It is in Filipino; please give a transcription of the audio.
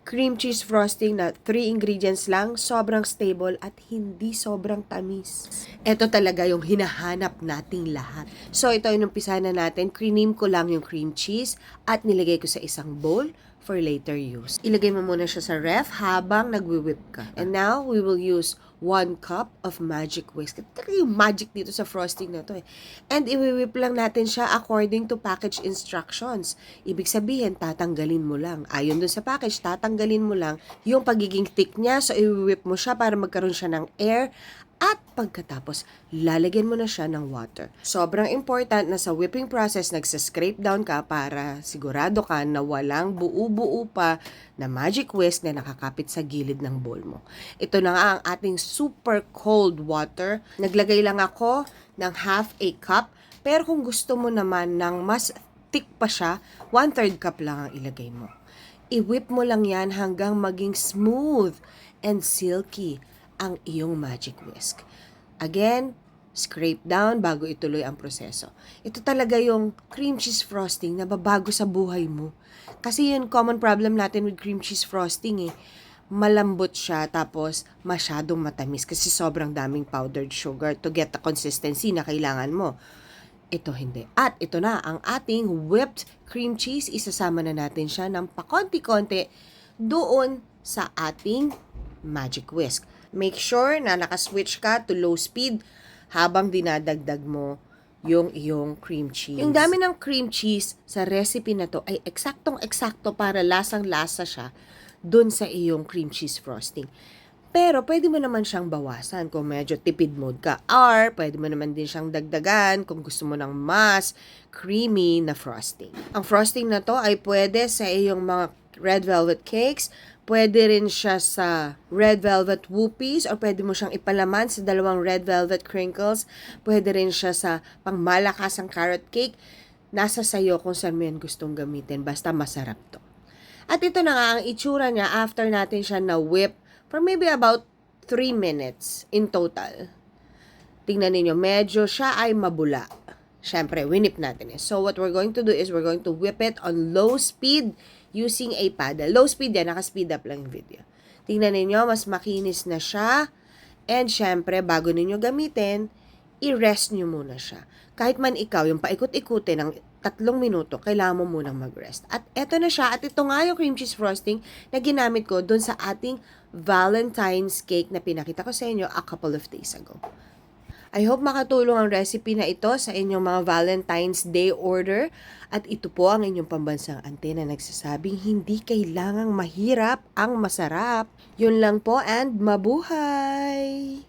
cream cheese frosting na 3 ingredients lang, sobrang stable at hindi sobrang tamis. Ito talaga yung hinahanap nating lahat. So ito, inumpisa na natin. Cream ko lang yung cream cheese at nilagay ko sa isang bowl for later use. Ilagay mo muna siya sa ref habang nagwi-whip ka. And now, we will use 1 cup of magic whisk. Talaga yung magic dito sa frosting na to eh. And i-whip lang natin siya according to package instructions. Ibig sabihin, tatanggalin mo lang. Ayon dun sa package, tatanggalin mo lang yung pagiging thick niya. So, i-whip mo siya para magkaroon siya ng air. At pagkatapos, lalagyan mo na siya ng water. Sobrang important na sa whipping process, nagsa-scrape down ka para sigurado ka na walang buo-buo pa na magic whisk na nakakapit sa gilid ng bowl mo. Ito na nga ang ating super cold water. Naglagay lang ako ng half a cup. Pero kung gusto mo naman ng mas thick pa siya, 1/3 cup lang ang ilagay mo. I-whip mo lang yan hanggang maging smooth and silky ang iyong magic whisk. Again, scrape down bago ituloy ang proseso. Ito talaga yung cream cheese frosting na babago sa buhay mo. Kasi yun common problem natin with cream cheese frosting eh. Malambot siya tapos masyadong matamis kasi sobrang daming powdered sugar to get the consistency na kailangan mo. Ito hindi. At ito na, ang ating whipped cream cheese. Isasama na natin siya ng pakonti-konti doon sa ating magic whisk. Make sure na nakaswitch ka to low speed habang dinadagdag mo yung iyong cream cheese. Yung dami ng cream cheese sa recipe na to ay eksaktong-eksakto para lasang-lasa siya dun sa iyong cream cheese frosting. Pero pwede mo naman siyang bawasan kung medyo tipid mode ka. Or pwede mo naman din siyang dagdagan kung gusto mo ng mas creamy na frosting. Ang frosting na to ay pwede sa iyong mga red velvet cakes, pwede rin siya sa red velvet whoopies, or pwede mo siyang ipalaman sa 2 red velvet crinkles. Pwede rin siya sa pangmalakasang carrot cake. Nasa sayo kung saan mo yan gustong gamitin. Basta masarap to. At ito na nga ang itsura niya after natin siya na-whip for maybe about 3 minutes in total. Tingnan ninyo, medyo siya ay mabula. Siyempre, winip natin eh. So, what we're going to do is we're going to whip it on low speed using a paddle. Low speed yan, naka-speed up lang yung video. Tingnan ninyo, mas makinis na siya. And syempre, bago ninyo gamitin, i-rest nyo muna siya. Kahit man ikaw, yung paikot-ikutin ng 3 minuto, kailangan mo munang mag-rest. At eto na siya. At ito nga yung cream cheese frosting na ginamit ko dun sa ating Valentine's cake na pinakita ko sa inyo a couple of days ago. I hope makatulong ang recipe na ito sa inyong mga Valentine's Day order. At ito po ang inyong pambansang ante na nagsasabing hindi kailangang mahirap ang masarap. Yun lang po and mabuhay!